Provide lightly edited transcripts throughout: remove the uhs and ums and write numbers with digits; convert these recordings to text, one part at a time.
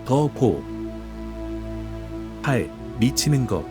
더 보. 8. 미치는 것.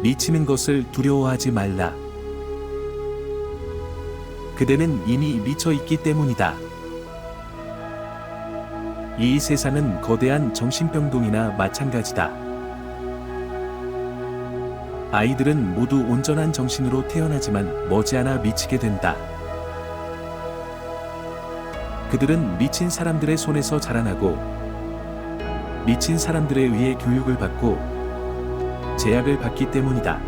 미치는 것을 두려워하지 말라. 그대는 이미 미쳐 있기 때문이다. 이 세상은 거대한 정신병동이나 마찬가지다. 아이들은 모두 온전한 정신으로 태어나지만 머지않아 미치게 된다. 그들은 미친 사람들의 손에서 자라나고 미친 사람들에 의해 교육을 받고 제약을 받기 때문이다.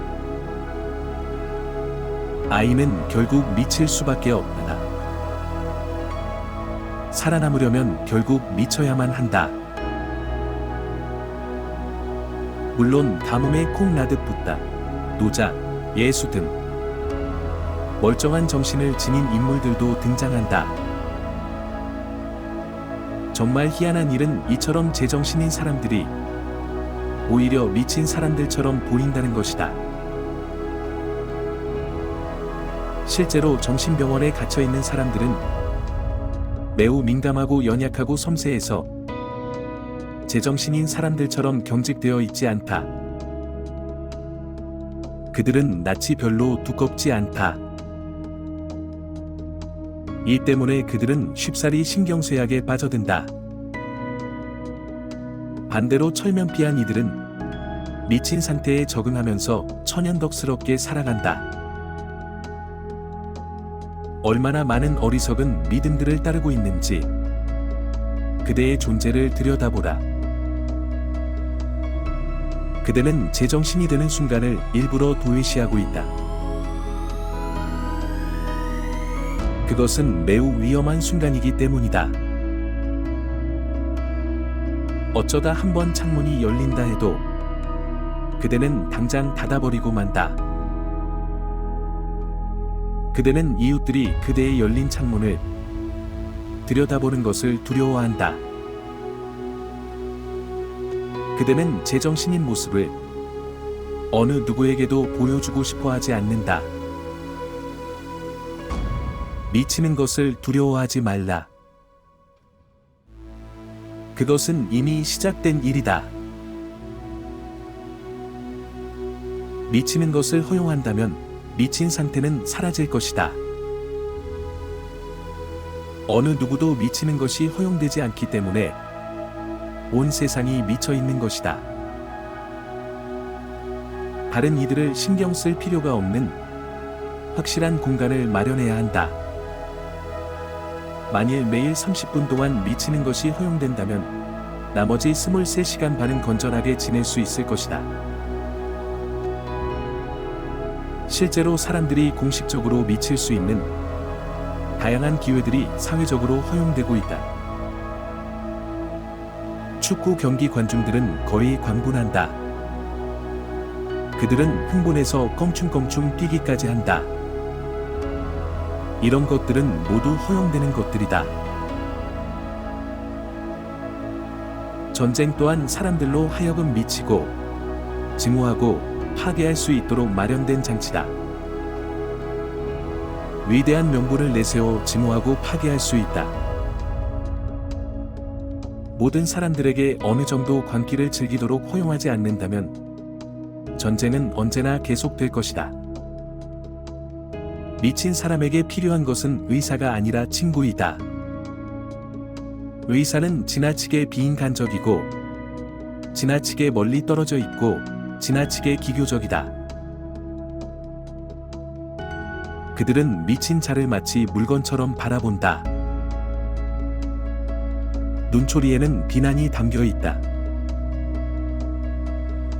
아이는 결국 미칠 수밖에 없다. 살아남으려면 결국 미쳐야만 한다. 물론 가뭄에 콩 나듯 붙다. 노자, 예수 등 멀쩡한 정신을 지닌 인물들도 등장한다. 정말 희한한 일은 이처럼 제정신인 사람들이 오히려 미친 사람들처럼 보인다는 것이다. 실제로 정신병원에 갇혀 있는 사람들은 매우 민감하고 연약하고 섬세해서 제정신인 사람들처럼 경직되어 있지 않다. 그들은 낯이 별로 두껍지 않다. 이 때문에 그들은 쉽사리 신경쇠약에 빠져든다. 반대로 철면피한 이들은 미친 상태에 적응하면서 천연덕스럽게 살아간다. 얼마나 많은 어리석은 믿음들을 따르고 있는지 그대의 존재를 들여다보라. 그대는 제정신이 되는 순간을 일부러 도외시하고 있다. 그것은 매우 위험한 순간이기 때문이다. 어쩌다 한번 창문이 열린다 해도 그대는 당장 닫아버리고 만다. 그대는 이웃들이 그대의 열린 창문을 들여다보는 것을 두려워한다. 그대는 제정신인 모습을 어느 누구에게도 보여주고 싶어 하지 않는다. 미치는 것을 두려워하지 말라. 그것은 이미 시작된 일이다. 미치는 것을 허용한다면 미친 상태는 사라질 것이다. 어느 누구도 미치는 것이 허용되지 않기 때문에 온 세상이 미쳐 있는 것이다. 다른 이들을 신경 쓸 필요가 없는 확실한 공간을 마련해야 한다. 만일 매일 30분 동안 미치는 것이 허용된다면 나머지 23시간 반은 건전하게 지낼 수 있을 것이다. 실제로 사람들이 공식적으로 미칠 수 있는 다양한 기회들이 사회적으로 허용되고 있다. 축구 경기 관중들은 거의 광분한다. 그들은 흥분해서 껑충껑충 뛰기까지 한다. 이런 것들은 모두 허용되는 것들이다. 전쟁 또한 사람들로 하여금 미치고 증오하고 파괴할 수 있도록 마련된 장치다. 위대한 명분을 내세워 증오하고 파괴할 수 있다. 모든 사람들에게 어느 정도 광기를 즐기도록 허용하지 않는다면 전쟁은 언제나 계속될 것이다. 미친 사람에게 필요한 것은 의사가 아니라 친구이다. 의사는 지나치게 비인간적이고 지나치게 멀리 떨어져 있고 지나치게 기교적이다. 그들은 미친 자를 마치 물건처럼 바라본다. 눈초리에는 비난이 담겨 있다.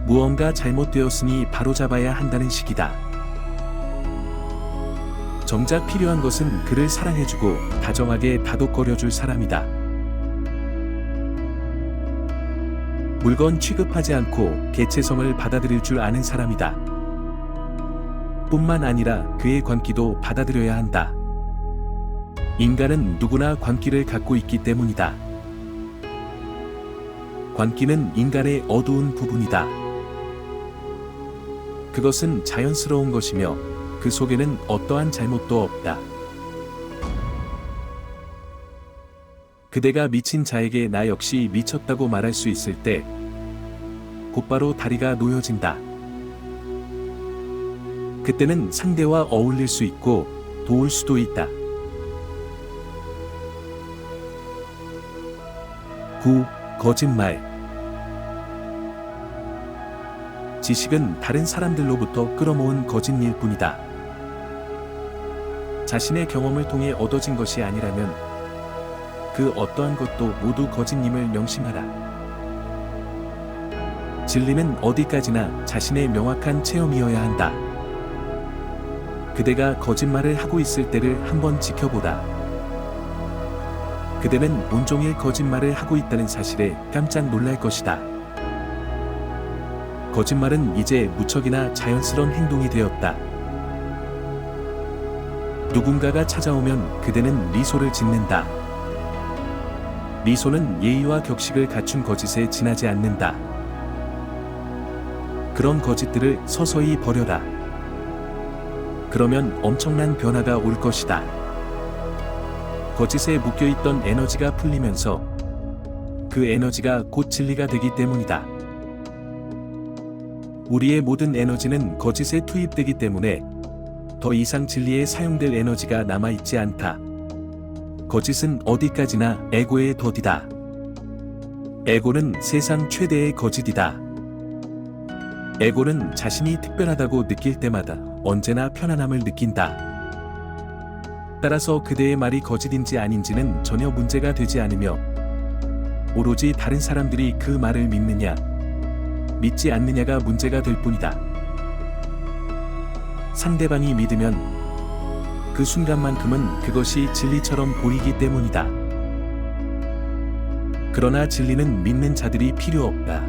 무언가 잘못되었으니 바로잡아야 한다는 식이다. 정작 필요한 것은 그를 사랑해주고 다정하게 다독거려줄 사람이다. 물건 취급하지 않고 개체성을 받아들일 줄 아는 사람이다. 뿐만 아니라 그의 광기도 받아들여야 한다. 인간은 누구나 광기를 갖고 있기 때문이다. 광기는 인간의 어두운 부분이다. 그것은 자연스러운 것이며 그 속에는 어떠한 잘못도 없다. 그대가 미친 자에게 나 역시 미쳤다고 말할 수 있을 때 곧바로 다리가 놓여진다. 그때는 상대와 어울릴 수 있고 도울 수도 있다. 9. 거짓말. 지식은 다른 사람들로부터 끌어모은 거짓일 뿐이다. 자신의 경험을 통해 얻어진 것이 아니라면 그 어떠한 것도 모두 거짓임을 명심하라. 진리는 어디까지나 자신의 명확한 체험이어야 한다. 그대가 거짓말을 하고 있을 때를 한번 지켜보라. 그대는 온종일 거짓말을 하고 있다는 사실에 깜짝 놀랄 것이다. 거짓말은 이제 무척이나 자연스러운 행동이 되었다. 누군가가 찾아오면 그대는 미소를 짓는다. 미소는 예의와 격식을 갖춘 거짓에 지나지 않는다. 그런 거짓들을 서서히 버려라. 그러면 엄청난 변화가 올 것이다. 거짓에 묶여있던 에너지가 풀리면서 그 에너지가 곧 진리가 되기 때문이다. 우리의 모든 에너지는 거짓에 투입되기 때문에 더 이상 진리에 사용될 에너지가 남아있지 않다. 거짓은 어디까지나 에고의 덫이다. 에고는 세상 최대의 거짓이다. 에고는 자신이 특별하다고 느낄 때마다 언제나 편안함을 느낀다. 따라서 그대의 말이 거짓인지 아닌지는 전혀 문제가 되지 않으며 오로지 다른 사람들이 그 말을 믿느냐, 믿지 않느냐가 문제가 될 뿐이다. 상대방이 믿으면 그 순간만큼은 그것이 진리처럼 보이기 때문이다. 그러나 진리는 믿는 자들이 필요 없다.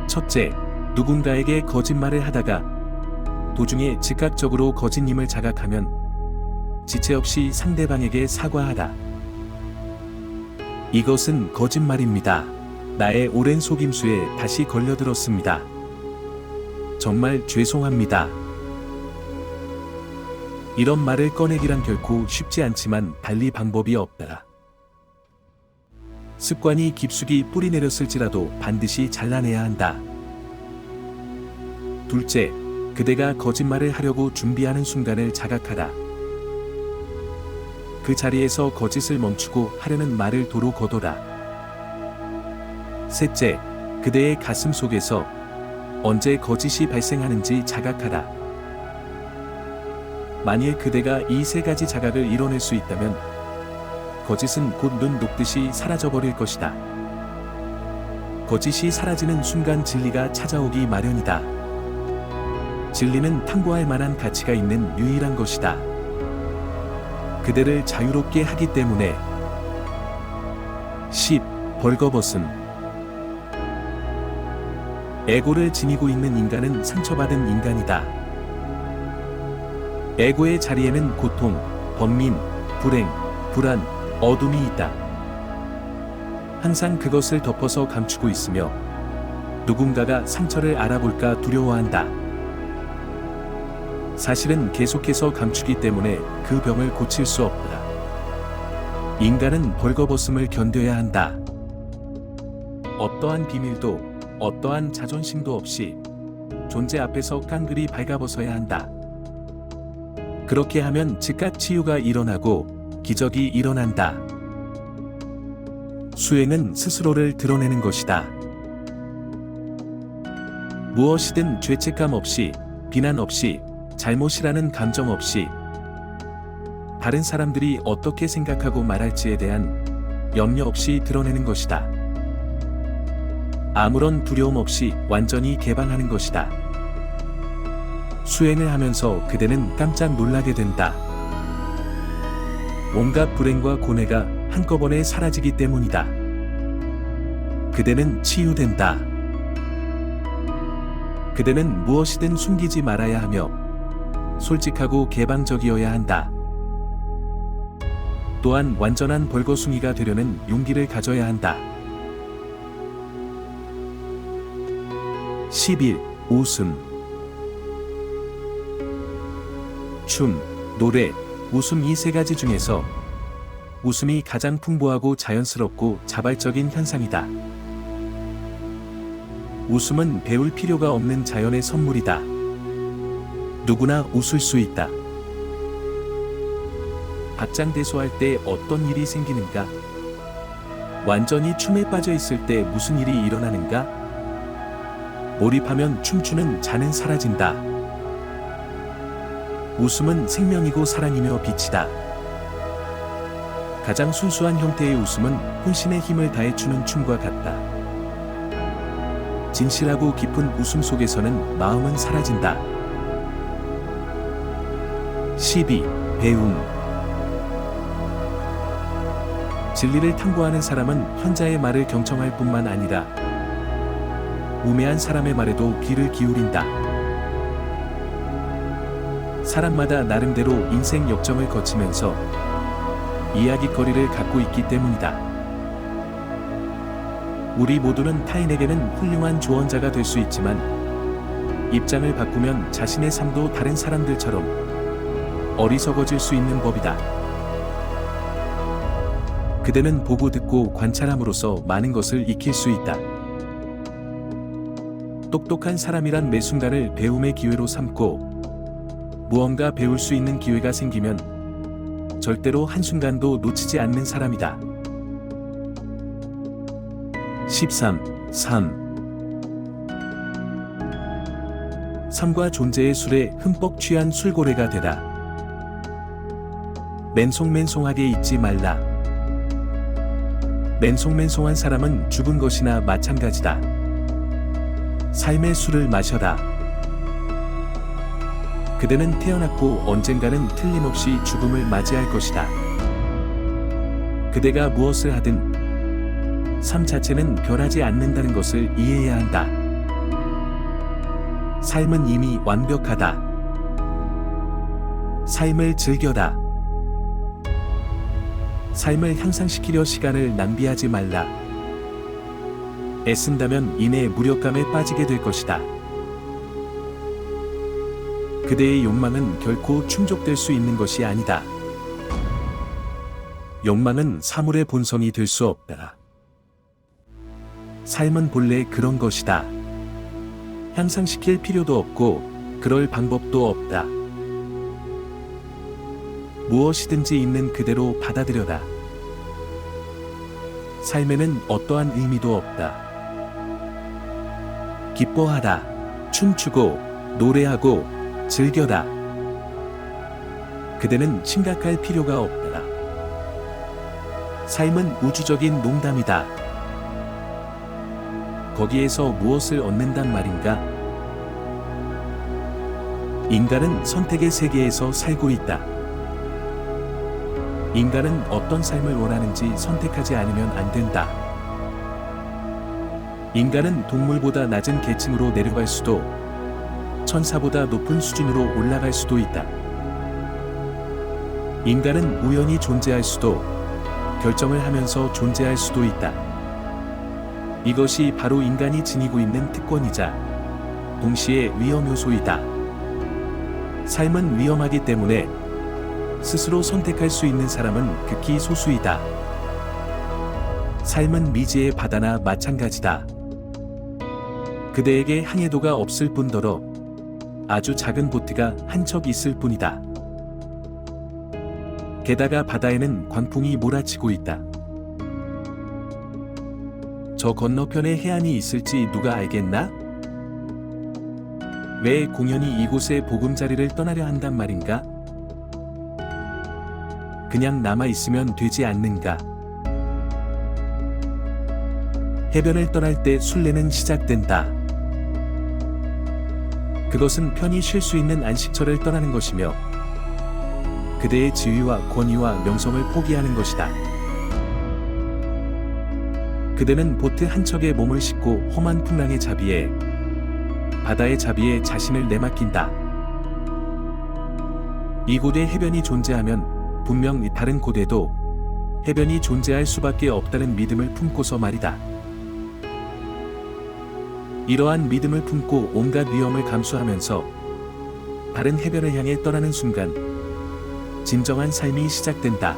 첫째, 누군가에게 거짓말을 하다가 도중에 즉각적으로 거짓임을 자각하면 지체 없이 상대방에게 사과하라. 이것은 거짓말입니다. 나의 오랜 속임수에 다시 걸려들었습니다. 정말 죄송합니다. 이런 말을 꺼내기란 결코 쉽지 않지만 달리 방법이 없다. 습관이 깊숙이 뿌리내렸을지라도 반드시 잘라내야 한다. 둘째, 그대가 거짓말을 하려고 준비하는 순간을 자각하라. 그 자리에서 거짓을 멈추고 하려는 말을 도로 거둬라. 셋째, 그대의 가슴 속에서 언제 거짓이 발생하는지 자각하라. 만일 그대가 이 세 가지 자각을 이뤄낼 수 있다면 거짓은 곧 눈 녹듯이 사라져버릴 것이다. 거짓이 사라지는 순간 진리가 찾아오기 마련이다. 진리는 탐구할 만한 가치가 있는 유일한 것이다. 그대를 자유롭게 하기 때문에. 10. 벌거벗음. 에고를 지니고 있는 인간은 상처받은 인간이다. 에고의 자리에는 고통, 번민, 불행, 불안, 어둠이 있다. 항상 그것을 덮어서 감추고 있으며 누군가가 상처를 알아볼까 두려워한다. 사실은 계속해서 감추기 때문에 그 병을 고칠 수 없다. 인간은 벌거벗음을 견뎌야 한다. 어떠한 비밀도 어떠한 자존심도 없이 존재 앞에서 깡그리 발가벗어야 한다. 그렇게 하면 즉각 치유가 일어나고 기적이 일어난다. 수행은 스스로를 드러내는 것이다. 무엇이든 죄책감 없이, 비난 없이, 잘못이라는 감정 없이 다른 사람들이 어떻게 생각하고 말할지에 대한 염려 없이 드러내는 것이다. 아무런 두려움 없이 완전히 개방하는 것이다. 수행을 하면서 그대는 깜짝 놀라게 된다. 온갖 불행과 고뇌가 한꺼번에 사라지기 때문이다. 그대는 치유된다. 그대는 무엇이든 숨기지 말아야 하며 솔직하고 개방적이어야 한다. 또한 완전한 벌거숭이가 되려는 용기를 가져야 한다. 11. 웃음. 춤, 노래, 웃음 이 세 가지 중에서 웃음이 가장 풍부하고 자연스럽고 자발적인 현상이다. 웃음은 배울 필요가 없는 자연의 선물이다. 누구나 웃을 수 있다. 박장대소할 때 어떤 일이 생기는가? 완전히 춤에 빠져 있을 때 무슨 일이 일어나는가? 몰입하면 춤추는 자는 사라진다. 웃음은 생명이고 사랑이며 빛이다. 가장 순수한 형태의 웃음은 혼신의 힘을 다해 추는 춤과 같다. 진실하고 깊은 웃음 속에서는 마음은 사라진다. 12. 배움. 진리를 탐구하는 사람은 현자의 말을 경청할 뿐만 아니라 우매한 사람의 말에도 귀를 기울인다. 사람마다 나름대로 인생 역정을 거치면서 이야깃거리를 갖고 있기 때문이다. 우리 모두는 타인에게는 훌륭한 조언자가 될 수 있지만 입장을 바꾸면 자신의 삶도 다른 사람들처럼 어리석어질 수 있는 법이다. 그대는 보고 듣고 관찰함으로써 많은 것을 익힐 수 있다. 똑똑한 사람이란 매 순간을 배움의 기회로 삼고 무언가 배울 수 있는 기회가 생기면 절대로 한순간도 놓치지 않는 사람이다. 13. 삶과 존재의 술에 흠뻑 취한 술고래가 되라. 맨송맨송하게 있지 말라. 맨송맨송한 사람은 죽은 것이나 마찬가지다. 삶의 술을 마셔라. 그대는 태어났고 언젠가는 틀림없이 죽음을 맞이할 것이다. 그대가 무엇을 하든 삶 자체는 변하지 않는다는 것을 이해해야 한다. 삶은 이미 완벽하다. 삶을 즐겨라. 삶을 향상시키려 시간을 낭비하지 말라. 애쓴다면 이내 무력감에 빠지게 될 것이다. 그대의 욕망은 결코 충족될 수 있는 것이 아니다. 욕망은 사물의 본성이 될 수 없다. 삶은 본래 그런 것이다. 향상시킬 필요도 없고 그럴 방법도 없다. 무엇이든지 있는 그대로 받아들여라. 삶에는 어떠한 의미도 없다. 기뻐하라. 춤추고 노래하고 즐겨라. 그대는 심각할 필요가 없다. 삶은 우주적인 농담이다. 거기에서 무엇을 얻는단 말인가? 인간은 선택의 세계에서 살고 있다. 인간은 어떤 삶을 원하는지 선택하지 않으면 안 된다. 인간은 동물보다 낮은 계층으로 내려갈 수도, 천사보다 높은 수준으로 올라갈 수도 있다. 인간은 우연히 존재할 수도, 결정을 하면서 존재할 수도 있다. 이것이 바로 인간이 지니고 있는 특권이자 동시에 위험 요소이다. 삶은 위험하기 때문에 스스로 선택할 수 있는 사람은 극히 소수이다. 삶은 미지의 바다나 마찬가지다. 그대에게 항해도가 없을 뿐더러 아주 작은 보트가 한 척 있을 뿐이다. 게다가 바다에는 광풍이 몰아치고 있다. 저 건너편에 해안이 있을지 누가 알겠나? 왜 공연히 이곳에 보금자리를 떠나려 한단 말인가? 그냥 남아있으면 되지 않는가? 해변을 떠날 때 순례는 시작된다. 그것은 편히 쉴 수 있는 안식처를 떠나는 것이며 그대의 지위와 권위와 명성을 포기하는 것이다. 그대는 보트 한 척에 몸을 싣고 험한 풍랑의 자비에, 바다의 자비에 자신을 내맡긴다. 이곳에 해변이 존재하면 분명 다른 곳에도 해변이 존재할 수밖에 없다는 믿음을 품고서 말이다. 이러한 믿음을 품고 온갖 위험을 감수하면서 다른 해변을 향해 떠나는 순간 진정한 삶이 시작된다.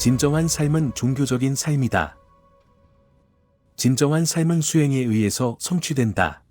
진정한 삶은 종교적인 삶이다. 진정한 삶은 수행에 의해서 성취된다.